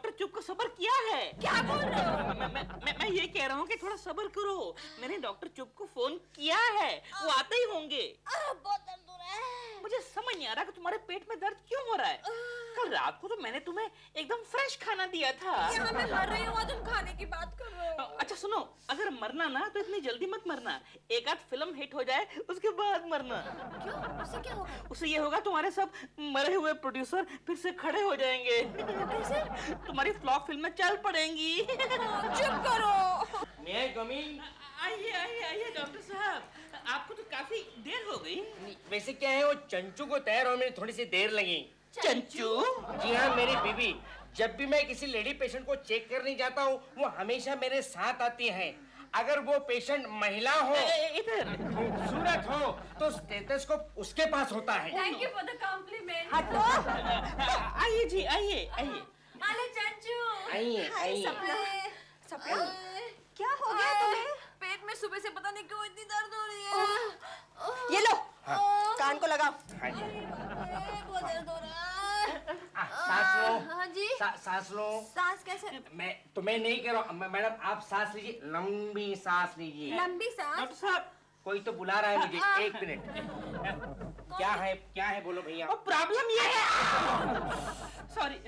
Doctor चुप को सब्र किया है। क्या बोल रहे हो? मैं ये कह रहा हूँ कि थोड़ा सब्र करो। मैंने डॉक्टर चुप को फोन किया है, वो आते ही होंगे। बहुत दर्द हो रहा है। मुझे समझ नहीं आ रहा कि तुम्हारे पेट में दर्द क्यों हो रहा है। कल रात को तो मैंने तुम्हें एकदम फ्रेश खाना दिया था। यहाँ मैं मर रही हूँ, तुम खाने की बात कर रहे हो। अच्छा सुनो, अगर मरना ना तो इतनी जल्दी मत मरना, एक आध फिल्म हिट हो जाए उसके बाद मरना। क्यों? उससे क्या होगा? उससे ये होगा तुम्हारे सब मरे हुए प्रोड्यूसर फिर से खड़े हो जाएंगे। कैसे? तुम्हारी फ्लॉप फिल्में चल पड़ेंगी। चुप करो। मैं आई कम इन? आइए आइए आइए डॉक्टर साहब, आपको तो काफी देर हो गई। वैसे क्या है, वो चंचू को तैयार होने में थोड़ी सी देर लगी। चंचू? जी हाँ, मेरी बीवी। जब भी मैं किसी लेडी पेशेंट को चेक करने जाता हूँ, वो हमेशा मेरे साथ आती है। अगर वो पेशेंट महिला हो, इधर खूबसूरत हो, तो स्टेथोस्कोप उसके पास होता है। Thank you for the compliment. हटो। आइए जी, आइए आइए। अरे चंचू। आइए आइए। सपना, क्या हो गया तुम्हें? पेट में सुबह से पता नहीं क्यों इतनी दर्द हो रही है। ये लो, कान को लगाओ। बहुत दर्द हो रहा है। सांस लो। हाँ जी। सांस लो। सांस कैसे? मैं नहीं कह रहा हूँ। मैडम आप सांस लीजिए, लंबी सांस लीजिए। लंबी सांस? डॉक्टर साहब, कोई तो बुला रहा है मुझे, एक मिनट। क्या है बोलो भैया। प्रॉब्लम ये है।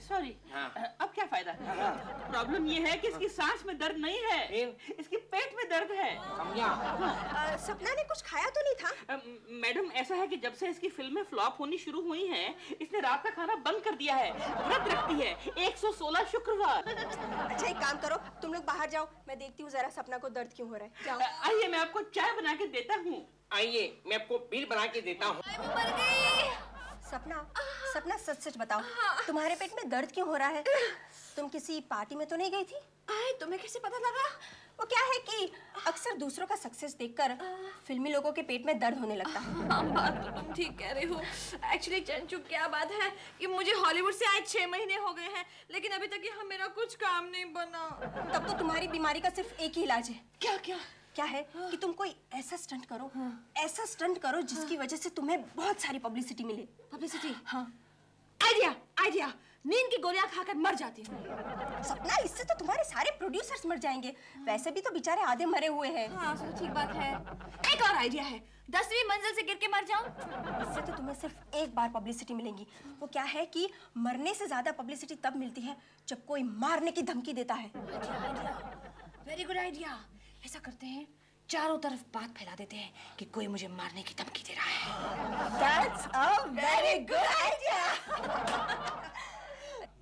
सॉरी हाँ। अब क्या फायदा। प्रॉब्लम ये है कि इसकी सांस में दर्द नहीं है, इसकी पेट में दर्द है। समझा? सपना ने कुछ खाया तो नहीं था? मैडम ऐसा है कि जब से इसकी फिल्में फ्लॉप होनी शुरू हुई हैं, इसने रात का खाना बंद कर दिया है, व्रत रखती है 116 शुक्रवार। अच्छा एक काम करो, तुम लोग बाहर जाओ, मैं देखती हूँ जरा सपना को दर्द क्यों हो रहा है। जाओ। आइए मैं आपको चाय बना के देता हूँ। आइए, मैं आपको बिल बना के देता हूँ। मैं मर गई। सपना सच सच बताओ, तुम्हारे पेट में दर्द क्यों हो रहा है? तुम किसी पार्टी में तो नहीं गई थी? तुम्हें कैसे पता लगा? वो क्या है कि अक्सर दूसरों का सक्सेस देखकर फिल्मी लोगों के पेट में दर्द होने लगता है। बात तो तुम ठीक कह रही हो। एक्चुअली चंचू क्या बात है कि मुझे हॉलीवुड से आए 6 महीने हो गए हैं, लेकिन अभी तक यहाँ मेरा कुछ काम नहीं बना। तब तो तुम्हारी बीमारी का सिर्फ एक ही इलाज है। क्या है कि तुम कोई ऐसा स्टंट करो जिसकी वजह से तुम्हें बहुत सारी पब्लिसिटी मिले। पब्लिसिटी? हाँ। आइडिया। नींद की गोलियां खाकर मर जाती हूँ। सपना, इससे तो तुम्हारे सारे प्रोड्यूसर्स मर जाएंगे। वैसे भी तो बेचारे आधे मरे हुए हैं। हाँ, ठीक बात है। एक और आइडिया है, 10वीं मंजिल से गिर के मर जाऊं। इससे तो तुम्हें सिर्फ एक बार पब्लिसिटी मिलेगी। वो क्या है कि मरने से ज्यादा पब्लिसिटी तब मिलती है जब कोई मारने की धमकी देता है। Very good idea. ऐसा करते हैं, चारों तरफ बात फैला देते हैं कि कोई मुझे मारने की धमकी दे रहा है। That's a very good idea.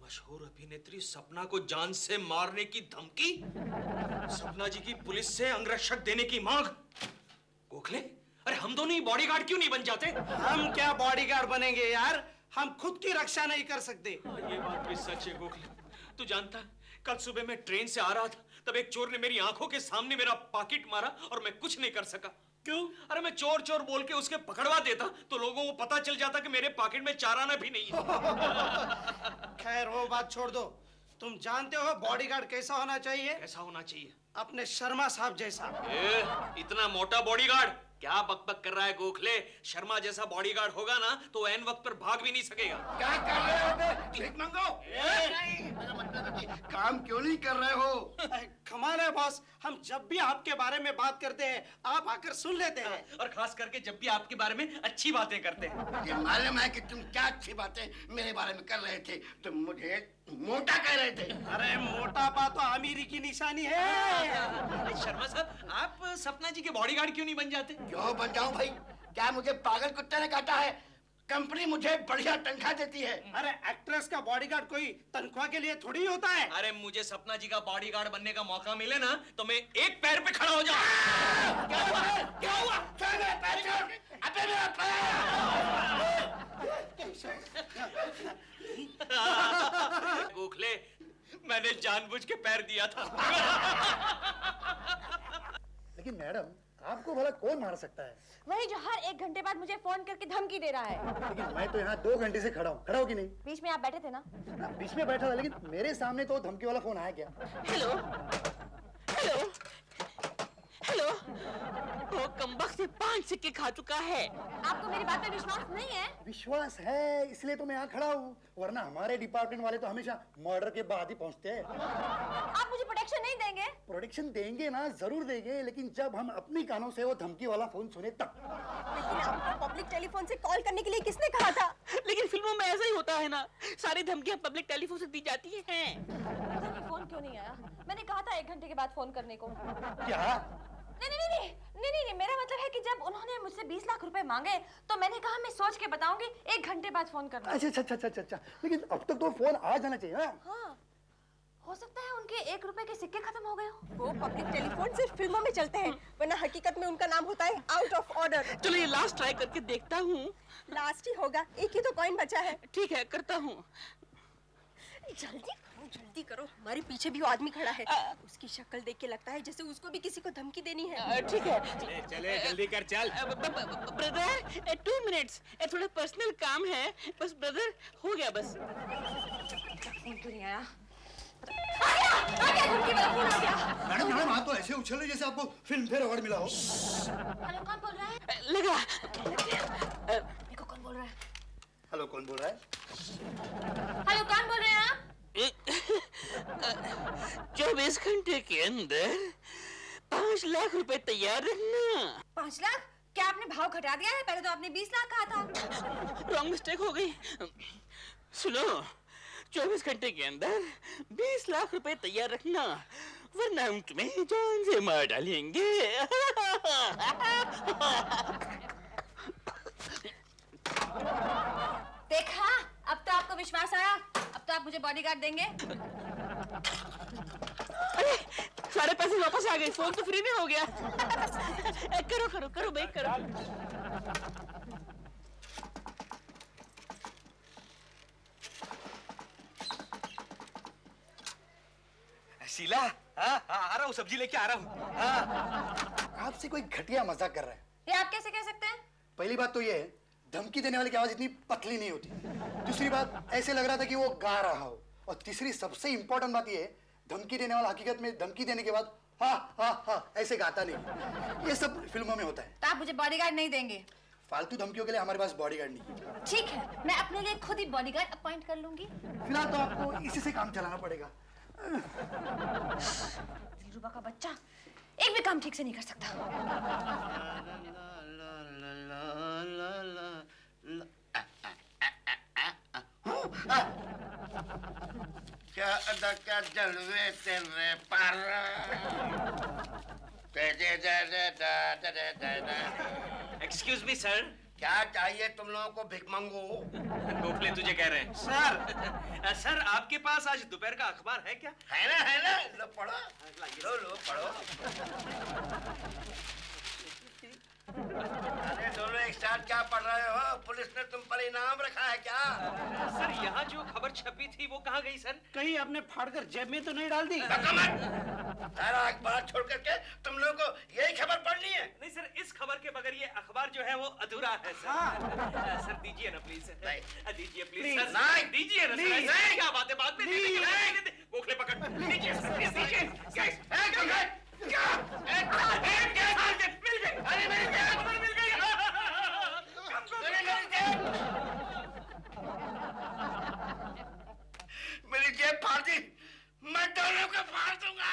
मशहूर अभिनेत्री सपना को जान से मारने की धमकी, सपना जी की पुलिस से अंगरक्षक देने की मांग। गोखले, अरे हम दोनों ही बॉडीगार्ड क्यों नहीं बन जाते? हम क्या बॉडीगार्ड बनेंगे यार, हम खुद की रक्षा नहीं कर सकते। ये बात भी सच है गोखले। तू जानता है, कल सुबह मैं ट्रेन से आ रहा था, तब एक चोर ने मेरी आंखों के सामने मेरा पॉकेट मारा और मैं कुछ नहीं कर सका। क्यों? अरे मैं चोर चोर बोल के उसके पकड़वा देता तो लोगों को पता चल जाता कि मेरे पॉकेट में 4 आना भी नहीं है। खैर वो बात छोड़ दो। तुम जानते हो बॉडीगार्ड कैसा होना चाहिए? कैसा होना चाहिए? अपने शर्मा साहब जैसा। इतना मोटा बॉडीगार्ड? क्या बकबक कर रहा है गोखले? शर्मा जैसा बॉडीगार्ड होगा ना तो एन वक्त पर भाग भी नहीं सकेगा। क्या कर रहे हो बे? भीख मांगो? मेरा मतलब है कि काम क्यों नहीं कर रहे हो? कमाल है बॉस, हम जब भी आपके बारे में बात करते हैं आप आकर सुन लेते हैं। और खास करके जब भी आपके बारे में अच्छी बातें करते हैं। मुझे मालूम है कि तुम क्या अच्छी बातें मेरे बारे में कर रहे थे। तुम मुझे मोटा कह रहे थे। अरे मोटापा तो अमीरी की निशानी है। शर्मा साहब, आप सपना जी के बॉडीगार्ड क्यों नहीं बन जाते? क्यों बन जाऊं भाई? क्या मुझे पागल कुत्ते ने काटा है? कंपनी मुझे बढ़िया तनख्वाह देती है। अरे एक्ट्रेस का बॉडीगार्ड कोई तनख्वाह के लिए थोड़ी होता है। अरे मुझे सपना जी का बॉडीगार्ड बनने का मौका मिले ना तो मैं एक पैर पे खड़ा हो जाऊं। क्या हुआ? क्या हुआ? मेरा पैर छोड़। अबे मेरा पैर। गोखले, मैंने जानबूझ के पैर दिया था। लेकिन मैडम, आपको भला कौन मार सकता है? वही जो हर 1 घंटे बाद मुझे फोन करके धमकी दे रहा है। लेकिन मैं तो यहाँ 2 घंटे से खड़ा हूँ। खड़ा हो कि नहीं? बीच में आप बैठे थे ना? बीच में बैठा था, लेकिन मेरे सामने तो धमकी वाला फोन आया क्या? हेलो हेलो हेलो वो कमबख्त से 5 सिक्के खा चुका है। आपको मेरी बात पे विश्वास नहीं है? विश्वास है इसलिए तो मैं यहाँ खड़ा हूँ, वरना हमारे डिपार्टमेंट वाले तो हमेशा मर्डर के बाद ही पहुँचते हैं। आप मुझे प्रोटेक्शन नहीं देंगे? प्रोटेक्शन देंगे ना, जरूर देंगे, लेकिन जब हम अपनी कानों से वो धमकी वाला फोन सुने तब। लेकिन आपको पब्लिक टेलीफोन से कॉल करने के लिए किसने कहा था? लेकिन फिल्मों में ऐसा ही होता है ना, सारी धमकियां पब्लिक टेलीफोन से दी जाती हैं। पता नहीं फोन क्यों नहीं आया। मैंने कहा था 1 घंटे के बाद फोन करने को। क्या? नहीं, मेरा मतलब है कि जब उन्होंने मुझसे 20 लाख रुपए मांगे तो मैंने कहा मैं सोच के बताऊंगी, 1 घंटे बाद फोन करना। अच्छा, लेकिन अब तक तो फोन आ जाना चाहिए ना। हाँ, हो सकता है उनके 1 रुपए के सिक्के खत्म हो गए हो। वो पब्लिक टेलीफोन सिर्फ फिल्मों में चलते हैं, वरना हकीकत में उनका नाम होता है आउट ऑफ ऑर्डर। चलो ये लास्ट ट्राई करके देखता हूँ। लास्ट ही होगा, एक ही तो कॉइन बचा है। ठीक है, करता हूँ। जल्दी करो, हमारे पीछे भी वो आदमी खड़ा है। उसकी शक्ल देख के लगता है जैसे उसको भी किसी को धमकी देनी है। ठीक है। चले जल्दी कर चल। ब्रदर 2 मिनट्स, थोड़ा पर्सनल काम है बस। ब्रदर हो गया बस। फोन क्यों नहीं आया? आ गया, धमकी वाला फोन आ गया। मैडम आप तो ऐसे उछल रहे जैसे आपको फिल्म फेयर अवार्ड मिला हो। हेलो, कौन बोल रहा है? लगा। मेरे को कौन बोल रहा है? हेलो, कौन बोल रहा है? हेलो, कौन बोल रहे हैं आप? 24 घंटे के अंदर 5 लाख रुपए तैयार रखना। 5 लाख? क्या आपने भाव घटा दिया है? पहले तो आपने 20 लाख कहा था। रॉन्ग मिस्टेक हो गई। सुनो, 24 घंटे के अंदर 20 लाख रुपए तैयार रखना, वरना हम तुम्हें जान से मार डालेंगे। देखा, अब तो आपको विश्वास आया। अब तो आप मुझे बॉडीगार्ड देंगे। अरे, सारे पैसे वापस आ गए, फोन तो फ्री में हो गया। करो भाई, करो। शीला, हाँ, आ रहा हूँ, सब्जी लेके आ रहा हूँ। हाँ। आपसे कोई घटिया मजाक कर रहा है। ये आप कैसे कह सकते हैं? पहली बात तो ये है, धमकी देने वाले की आवाज इतनी पतली नहीं होती। दूसरी बात, ऐसे लग रहा था कि वो गा रहा हो। और तीसरी सबसे इंपॉर्टेंट बात ये है, धमकी देने वाला हकीकत में धमकी देने के बाद हा ऐसे गाता नहीं। ये सब फिल्मों में होता है। तो आप मुझे बॉडीगार्ड नहीं देंगे? फालतू धमकियों के लिए हमारे पास बॉडीगार्ड नहीं है। ठीक है, मैं अपने लिए खुद ही बॉडीगार्ड अपॉइंट कर लूंगी। फिलहाल तो आपको इसी से काम चलाना पड़ेगा। दिलरुबा का बच्चा एक भी काम ठीक से नहीं कर सकता। क्या अदा क्या जलवे तेरे पर। Excuse me sir. क्या चाहिए तुम लोगों को, भिख मंगू? गोखले तुझे कह रहे हैं। सर आपके पास आज दोपहर का अखबार है क्या? है ना, लो पढ़ो। लो पढ़ो। अरे दोनों एक साथ क्या पढ़ रहे हो? पुलिस ने तुम पर इनाम रखा है क्या? सर यहाँ जो खबर छपी थी वो कहाँ गई सर? कहीं आपने फाड़कर जेब में तो नहीं डाल दी? सारा अखबार छोड़ करके तुम लोगों को यही खबर पढ़नी है? नहीं सर, इस खबर के बगैर ये अखबार जो है वो अधूरा है सर। सर दीजिए ना प्लीज। दीजिए प्लीज सर। नहीं दीजिए ना सर। नहीं। क्या बात है, बाद में दे देंगे। गोखले पकड़ दीजिए प्लीज, दीजिए। मिल गए। अरे मिल गए। मेरी जेब फाड़ दी, मैं दोनों को फाड़ दूंगा।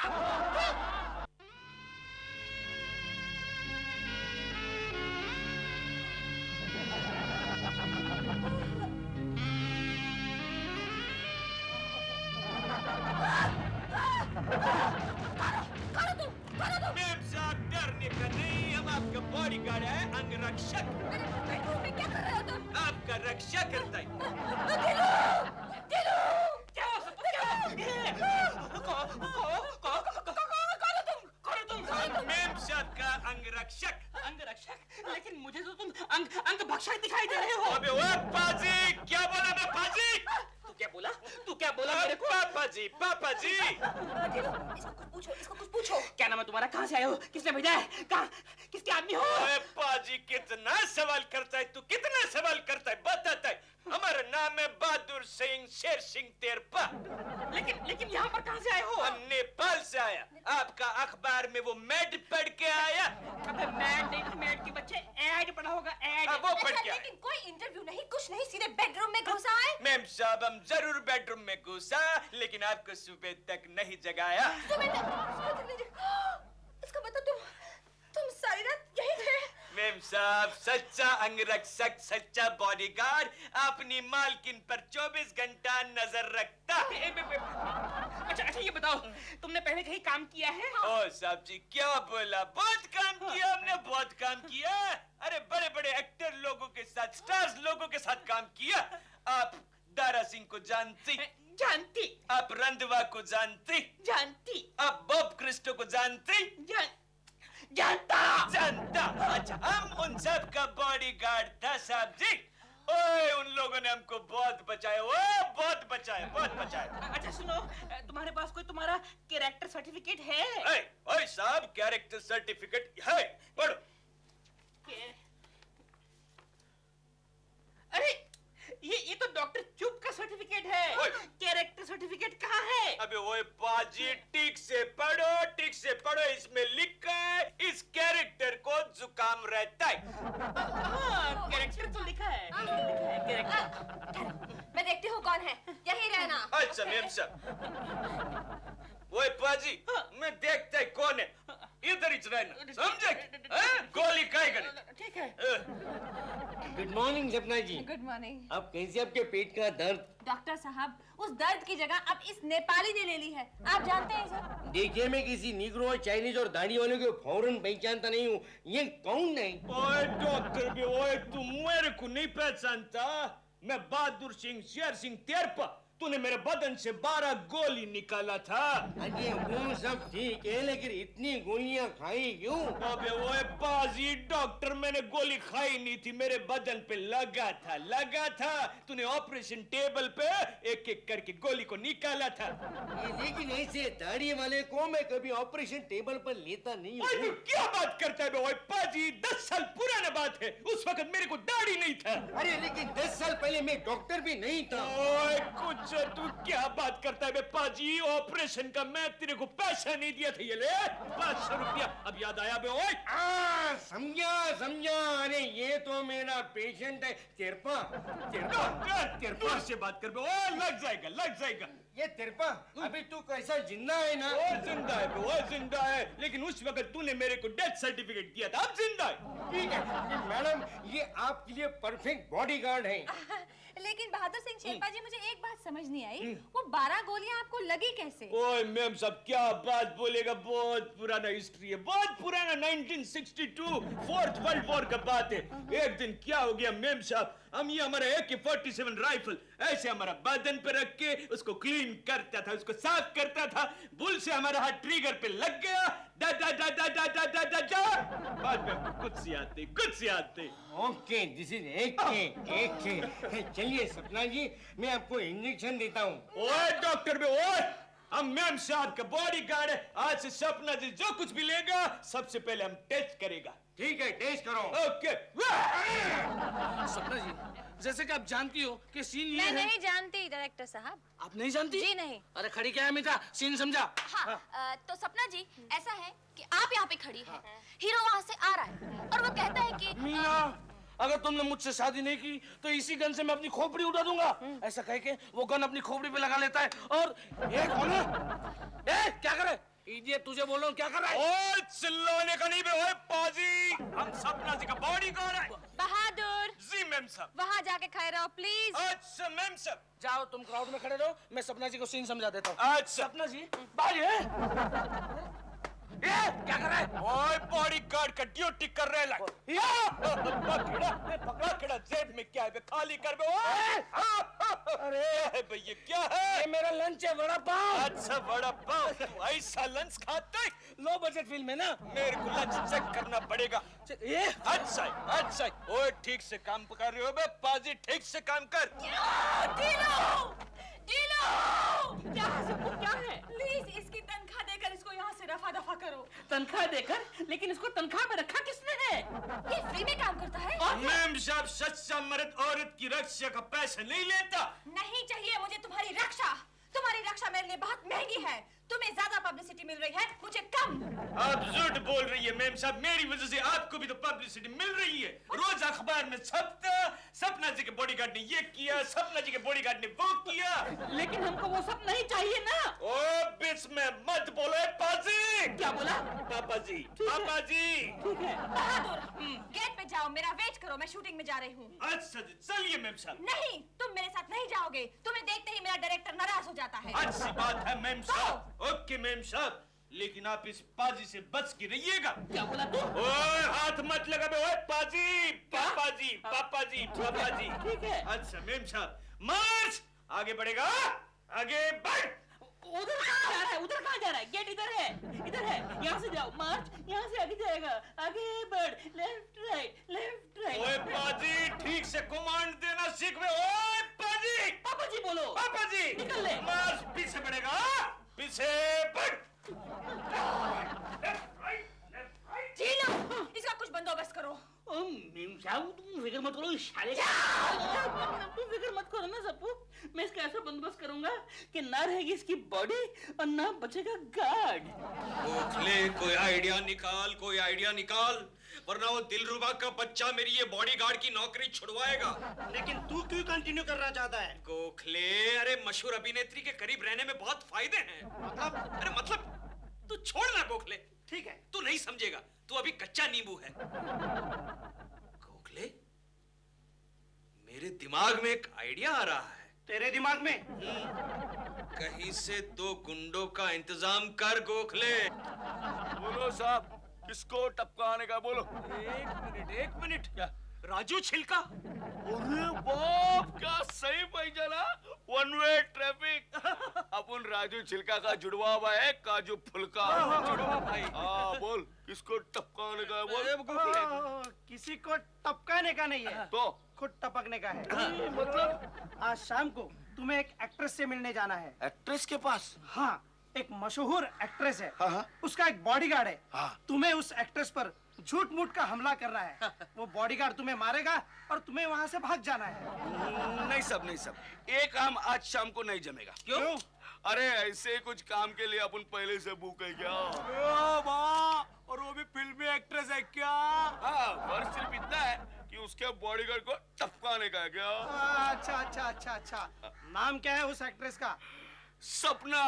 मैम साहब डरने का नहीं, हम आपका बॉडीगार्ड है, अंगरक्षक। क्या कर रहे हो तुम? आपका रक्षा करता है। मैम साहब का अंगरक्षक। लेकिन मुझे तो तुम अंग भक्षक दिखाई दे रहे हो। अबे ओ पाजी, क्या बोला मैं पाजी? तू क्या बोला मेरे को? पापा जी। इसको कुछ पूछो। क्या नाम है तुम्हारा? कहाँ से आए हो? किसने भेजा है? कहाँ? किसके आदमी हो? अरे पाजी, कितना सवाल करता है तू, कितना सवाल करता है, बताता है। हमारा नाम है बहादुर सिंह शेर सिंह तेरपा। लेकिन यहाँ पर कहाँ से आए हो? हम नेपाल से आया। आपका अखबार में वो मैड पढ़ के आया। अबे मैड नहीं, मैड के बच्चे ऐड पढ़ा होगा, ऐड। वो पढ़ के आया। लेकिन कोई इंटरव्यू नहीं, कुछ नहीं, सीधे बेडरूम में घुसा आए। मैम साहब, हम जरूर बेडरूम में घुसा, लेकिन आपको सुबह तक नहीं जगाया। इसका मतलब तुम सारी रात यही थे? मैम साहब, सच्चा अंगरक्षक, सच्चा बॉडीगार्ड अपनी मालकिन पर 24 घंटा नजर रखता। अच्छा ये बताओ, तुमने पहले कहीं काम किया है? ओ साहब जी, क्या बोला? बहुत काम किया हमने, बहुत काम किया। अरे बड़े बड़े एक्टर लोगों के साथ, स्टार्स लोगों के साथ काम किया। आप दारा सिंह को जानती? जानती। आप रंधवा को जानती? जानती। आप बॉब क्रिस्टो को जानती? जानता। अच्छा, हम उन सब का बॉडीगार्ड था साहब जी। ओए, उन लोगों ने हमको बहुत बचाया, बहुत बचाया, बहुत बचाया। अच्छा सुनो, तुम्हारे पास कोई तुम्हारा कैरेक्टर सर्टिफिकेट है? ओए साहब, कैरेक्टर सर्टिफिकेट है, पढ़ो। अरे ये तो डॉक्टर चुप का सर्टिफिकेट है। कैरेक्टर सर्टिफिकेट कहाँ है? अबे ओए पाजी, ठीक से पढ़ो, ठीक से पढ़ो। इसमें लिखा है, इस कैरेक्टर को जुकाम रहता है। कैरेक्टर तो लिखा है, कैरेक्टर। मैं देखती हूँ कौन है, यही रहना। अच्छा मैम साहब, ओए पाजी, मैं देखता है कौन है, इधर ही रहना, समझे? गोली काय करे? ठीक है। गुड मॉर्निंग सपना जी। Good morning. अब कैसे आपके पेट का दर्द? डॉक्टर साहब, उस दर्द की जगह अब इस नेपाली ने ले ली है। आप जानते हैं इसे? देखिए, मैं किसी निग्रो और चाइनीज और दाढ़ी वालों को फौरन पहचानता नहीं हूँ। ये कौन है? ओए डॉक्टर भी, ओए तुम मेरे को नहीं पहचानता? मैं बहादुर सिंह, शेर सिंह तेरपा। तूने मेरे बदन से 12 गोली निकाला था। अरे वो सब ठीक है, लेकिन इतनी गोलियां खाई क्यों? अबे ओए बाजी डॉक्टर, मैंने गोली खाई नहीं थी, मेरे बदन पे लगा था। तूने ऑपरेशन टेबल पे एक एक करके गोली को निकाला था। लेकिन ऐसे दाढ़ी वाले को मैं कभी ऑपरेशन टेबल पर लेता नहीं ओए तू हूँ। क्या बात करता है बे? ओए बाजी, 10 साल पुराना बात है, उस वक्त मेरे को दाढ़ी नहीं था। अरे लेकिन 10 साल पहले मैं डॉक्टर भी नहीं था। ओए कुछ तू क्या बात करता है बे पाजी? ऑपरेशन का मैं तेरे को पैसा नहीं दिया था, ये ले 500 रुपया। अब याद आया बे? ओए समझा। अरे ये तो मेरा पेशेंट है, तिरपा। तेरे से बात कर बे। ओए लग जाएगा। ये तिरपा, अभी तू कैसा जिंदा है ना? वो जिंदा है बे, वो जिंदा है, लेकिन उस वक्त तूने मेरे को डेथ सर्टिफिकेट दिया था, अब जिंदा है। ठीक है मैडम, ये आपके लिए परफेक्ट बॉडीगार्ड है। लेकिन बहादुर सिंह शेरपा जी, मुझे एक बात समझ नहीं आई, वो 12 गोलियां आपको लगी कैसे? ओए मैम साहब, क्या बात बोलेगा, बहुत पुराना हिस्ट्री है, बहुत पुराना। 1962 फोर्थ वर्ल्ड वॉर का बात है। एक दिन क्या हो गया मैम साहब, हम ये हमारा AK-47 राइफल ऐसे हमारा बदन पे रख के उसको क्लीन करता था, उसको साफ करता था, भूल से हमारा हाथ ट्रिगर पे लग गया। दा दा दा दा दा दा दा दा दा। बाद में हमको कुछ याद थे। ओके, दिस इज एक। चलिए सपना जी, मैं आपको इंजेक्शन देता हूँ। ओए डॉक्टर बे, ओए हम मैम साहब का बॉडीगार्ड है। आज से सपना जी जो कुछ भी लेगा, सबसे पहले हम टेस्ट करेगा। ठीक है, टेस्ट करो। ओके। सपना जी, जैसे कि आप जानती हो कि सीन ये मैं है। नहीं जानती डायरेक्टर साहब। आप नहीं जानती? जी नहीं। अरे खड़ी क्या है मीठा, सीन समझा? हाँ, तो सपना जी, ऐसा है कि आप यहाँ पे खड़ी हैं, हीरो वहाँ से आ रहा है और वो कहता है कि मियां, अगर तुमने मुझसे शादी नहीं की तो इसी गन से मैं अपनी खोपड़ी उड़ा दूंगा। ऐसा कह के वो गन अपनी खोपड़ी पे लगा लेता है और ये कौन है? क्या करे? इडियट, तुझे बोल रहा हूँ, क्या कर रहा है? ओए चिल्लाने का नहीं बे, ओए पाजी, हम सपना जी का बॉडीगार्ड है। बहादुर, जी मैम साहब। वहाँ जाके खड़े रहो प्लीज। अच्छा मैम साहब। जाओ तुम क्राउड में खड़े रहो, मैं सपना जी को सीन समझा देता हूँ। अच्छा सपना जी, बाहर है। क्या कर रहा है? ओए बॉडीगार्ड का ड्यूटी कर रहे लग। पकड़ा खड़ा, जेब में क्या है बे? खाली कर बे। अरे भैया क्या है? ये मेरा लंच है, वड़ा पाव। अच्छा बड़ा पाव, ऐसा लंच खाता है? लो बजट फिल्म है ना, मेरे को लंच चेक करना पड़ेगा। ये अच्छा। ओए ठीक से काम कर रहे हो बे पाजी, ठीक से काम कर। क्या है? प्लीज इसकी तनख्वाह देकर इसको यहाँ से रफा दफा करो। तनख्वाह देकर? लेकिन इसको तनख्वाह में रखा किसने है? ये फ्री में काम करता है। मैम साहब, सच्चा मर्द औरत की रक्षा का पैसा नहीं लेता। नहीं चाहिए मुझे तुम्हारी रक्षा। तुम्हारी रक्षा मेरे लिए बहुत महंगी है। तुम्हें ज्यादा पब्लिसिटी मिल रही है, मुझे कम। आप झूठ बोल रही है मैम साहब, मेरी वजह से आपको भी तो पब्लिसिटी मिल रही है। रोज अखबार में छपता, सपना जी के बॉडीगार्ड ने ये किया, सपना जी के बॉडीगार्ड ने वो किया। लेकिन हमको वो सब नहीं चाहिए ना। ओ बीच में मत बोलो पाजी। क्या बोला? पापा जी, पापा जी। ठीक है। बहादुर, गेट पे जाओ, मेरा वेट करो, मैं शूटिंग में जा रही हूँ। अच्छा जी, चलिए मैम साहब। नहीं, तुम मेरे साथ नहीं जाओगे। तुम्हें देखते ही मेरा डायरेक्टर नाराज हो जाता है। अच्छी बात है मैम साहब। ओके मैम साहब, लेकिन आप इस पाजी से बच के रहिएगा। क्या बोला तू? ओए हाथ मत लगा बे, ओए पाजी, पापा जी, पापा जी, पापा जी। ठीक है। अच्छा मैम साहब, मार्च। आगे बढ़ेगा, आगे बढ़। उधर कहाँ जा रहा है? उधर कहाँ जा रहा है? गेट इधर है, इधर है। यहाँ से जाओ, मार्च। यहाँ से आगे जाएगा, आगे बढ़, लेफ्ट राइट, लेफ्ट राइट। ओए पाजी, ठीक से कमांड देना सीख बे। ओए पाजी, पापा जी बोलो। पापा जी, निकल ले। मार्च पीछे बढ़ेगा, पीछे बढ़। चीनू, इसका कुछ बंदोबस्त करो। मेम साहब तुम फिक्र मत करो, इस साले का। तुम फिक्र मत करो ना सबू, मैं इसका ऐसा बंदोबस्त करूंगा कि ना रहेगी इसकी बॉडी और ना बचेगा गार्ड। गोखले, कोई आइडिया निकाल, कोई आइडिया निकाल, वरना वो दिलरुबा का बच्चा मेरी ये बॉडीगार्ड की नौकरी छुड़वाएगा। लेकिन तू क्यों कंटिन्यू करना चाहता है? गोखले, अरे मशहूर अभिनेत्री के करीब रहने में बहुत फायदे हैं। मतलब? अरे मतलब तू छोड़ ना गोखले। ठीक है। तू नहीं समझेगा, तू अभी कच्चा नींबू है। गोखले, मेरे दिमाग में एक आइडिया आ रहा है। तेरे दिमाग में? कहीं से 2 गुंडों का इंतजाम कर गोखले। बोलो साहब, किसको टपकाने का बोलो। एक मिनट क्या? राजू छिलका। अरे बाप, क्या सही पहचाना, वन वे ट्रैफिक। अपन राजू छिलका का जुड़वा हुआ है काजू फुलका। जुड़वा भाई। हाँ बोल, किसको टपकाने का है बोल। किसी को टपकाने का नहीं है, तो खुद टपकने का है। मतलब आज शाम को तुम्हें एक एक्ट्रेस से मिलने जाना है। एक्ट्रेस के पास? हाँ, एक मशहूर एक्ट्रेस है। हाँ। उसका एक बॉडीगार्ड है। हाँ। तुम्हें उस एक्ट्रेस पर झूठ मूठ का हमला करना है। वो बॉडीगार्ड तुम्हें मारेगा और तुम्हें वहाँ से भाग जाना है। नहीं सब, नहीं सब, एक काम आज शाम को नहीं जमेगा। क्यों? अरे ऐसे कुछ काम के लिए अपन पहले से बुक है क्या? और वो भी फिल्मी एक्ट्रेस है क्या? हाँ, फर्क सिर्फ इतना है कि उसके बॉडीगार्ड को टपकाने का है क्या? अच्छा अच्छा अच्छा अच्छा। नाम क्या है उस एक्ट्रेस का? सपना।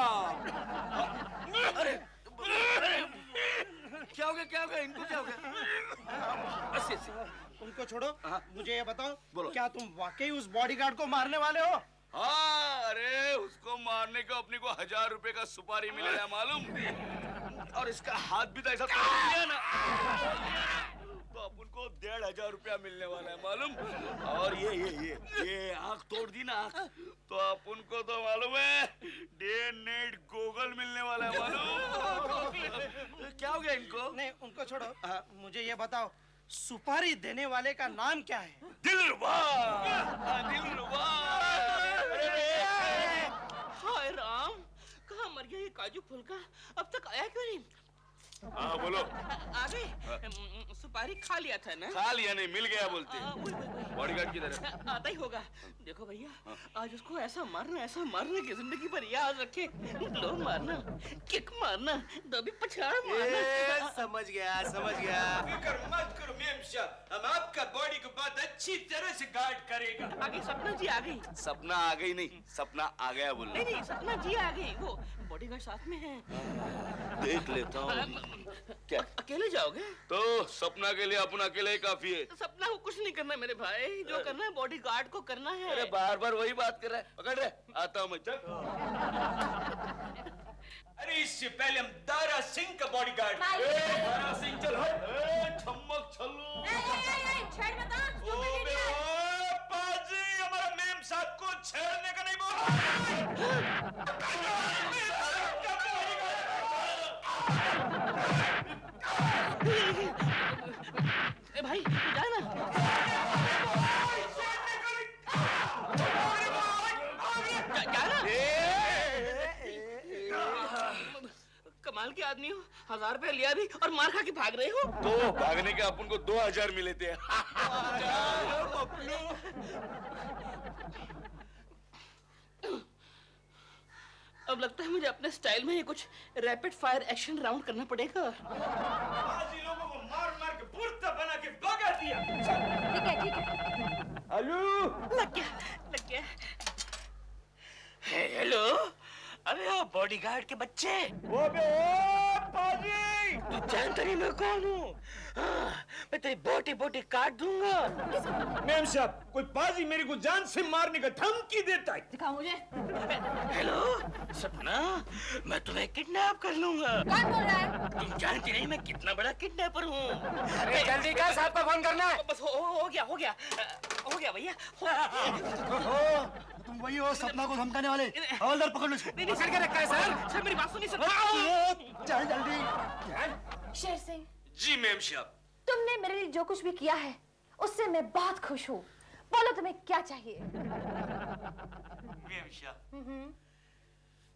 अरे क्या हो गया, क्या हो गया, इनको क्या हो गया? उनको छोड़ो, मुझे ये बताओ, बोलो। क्या तुम वाकई उस बॉडीगार्ड को मारने वाले हो? हाँ, अरे उसको मारने को अपने को 1000 रुपए का सुपारी मिलेगा मालूम। और इसका हाथ भी तो ऐसा तोड़ दिया ना, तो अपन को 1500 रुपया मिलने वाला है मालूम। और ये आँख तोड़ दी ना आँख, तो अपन को तो मालूम है डे नेट गूगल मिलने वाला है मालूम। क्या हो गया इनको? नहीं, उनको छोड़ो, मुझे ये बताओ, सुपारी देने वाले का नाम क्या है? दिलरुबा। दिलरुबा। हाय राम, कहाँ मर गया ये काजू फुलका? अब तक आया क्यों नहीं? हाँ बोलो। आ गए? सुपारी खा लिया था ना? खा लिया नहीं, मिल गया बोलते। वही। बॉडीगार्ड की तरह आता ही होगा। देखो भैया, आज उसको ऐसा मारना कि जिंदगी भर याद रखे। लो मारना, किक मारना, दबी पछाड़ मारना। समझ गया। फिक्र मत करो मेम साहब, हम आपका बॉडी को बहुत अच्छी तरह से गार्ड करेगा। आगे सपना जी आ गई। सपना आ गई नहीं, सपना आ गया बोल। नहीं, सपना जी आ गई। वो बॉडीगार्ड साथ में है। देख लेता हूँ। क्या अकेले जाओगे? तो सपना के लिए अपन अकेले ही काफी है। सपना को कुछ नहीं करना मेरे भाई, जो करना है बॉडीगार्ड को करना है। अरे बार बार वही बात कर रहा है, पकड़ रहे, आता हूँ मैं, चल। अरे इससे पहले हम दारा सिंह का बॉडीगार्ड। दारा सिंह चल हट। छम्मक छल्लू। छेड़ मत आ, stupid idiot। पाजी, हमारा मेम साहब को छेड़ने का नहीं बोला। ए भाई जा ना। जा ना। कमाल के आदमी हो, 1000 रुपए लिया भी और मार खा के भाग रहे हो। तो भागने के अपन को 2000 मिले थे। अब लगता है मुझे अपने स्टाइल में ही कुछ रैपिड फायर एक्शन राउंड करना पड़ेगा। बाजी लोगों को मार मार के बुर्ता बना के भगा दिया। ठीक है। हेलो, लग गया। हेलो, अरे ओ बॉडीगार्ड के बच्चे, वो बे बाजी, तू जानता नहीं मैं कौन हूँ? हाँ, मैं तेरी बोटी काट दूंगा। मैम साहब, कोई बाजी मेरे को जान से मारने का धमकी देता है। दिखाओ मुझे। हेलो सपना, मैं तुम्हें किडनैप कर लूंगा। कौन बोल रहा है? तुम जानती नहीं मैं कितना बड़ा किडनैपर हूँ। अरे जल्दी कर, साहब को फोन करना है। बस हो गया भैया। तुम वही हो सपना को धमकाने वाले? हवलदार पकड़ लो इसको। पकड़ के रखा है सर मेरी बात सुनिए सर। चल जल्दी। शेर सिंह, जी मैम साहब। तुमने मेरे लिए जो कुछ भी किया है उससे मैं बहुत खुश हूँ। बोलो तुम्हें क्या चाहिए?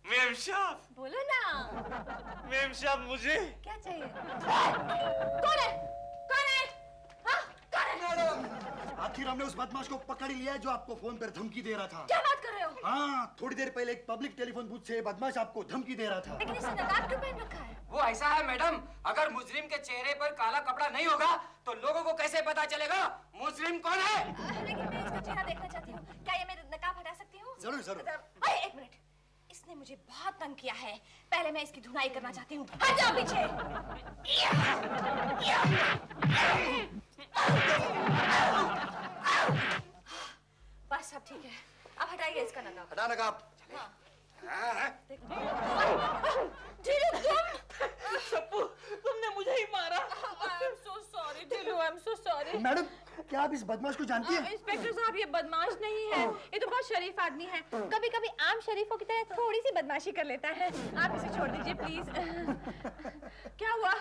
मैम साहब, बोलो ना। मैम साहब मुझे क्या चाहिए? कौन है? हाँ, कौन है? मैडम, आखिर हमने उस बदमाश को पकड़ ही लिया है जो आपको फोन पर धमकी दे रहा था। क्या बात कर रहे हो? हाँ, थोड़ी देर पहले एक पब्लिक टेलीफोन बूथ से बदमाश आपको धमकी दे रहा था। लेकिन इसने नकाब क्यों पहन रखा है? वो ऐसा है मैडम, अगर मुजरिम के चेहरे पर काला कपड़ा नहीं होगा तो लोगों को कैसे पता चलेगा मुजरिम कौन है? लेकिन मैं इसका चेहरा देखना चाहती हूँ। क्या ये मेरे नकाब हटा सकती हूँ? जरूर। ओए, एक मिनट। इसने मुझे बहुत तंग किया है। पहले मैं इसकी धुनाई करना चाहती हूँ। हट जाओ पीछे। बस अब ठीक है। अब हटाइए इसका नकाब। हटा नकाब। सप्पू, तुमने मुझे ही मारा। I'm so sorry, ढीलू, I'm so sorry। Madam, क्या आप इस बदमाश को जानती हैं? इंस्पेक्टर साहब, ये बदमाश नहीं है। ये तो बहुत शरीफ आदमी है। कभी कभी आम शरीफों की तरह थोड़ी सी बदमाशी कर लेता है। आप इसे छोड़ दीजिए प्लीज। क्या हुआ?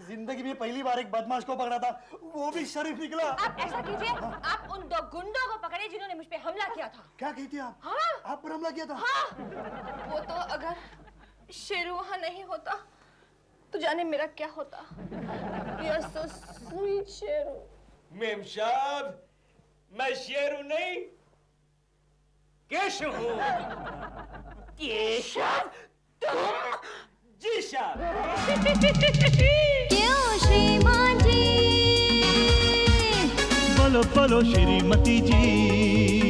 जिंदगी में पहली बार एक बदमाश को पकड़ा था, वो भी शरीफ निकला। आप ऐसा कीजिए, आप उन 2 गुंडों को पकड़िए जिन्होंने मुझ पे हमला किया था। क्या कहती आप? हाँ। आप पर हमला किया था? हाँ। वो तो अगर शेरू वहाँ नहीं होता तो जाने मेरा क्या होता। You're so sweet, Sheru. Ma'am साहब, मैं शेरू नहीं केशव हूँ। केशव, तुम? जी साहब। क्यों श्रीमान जी? बोलो बोलो श्रीमती जी।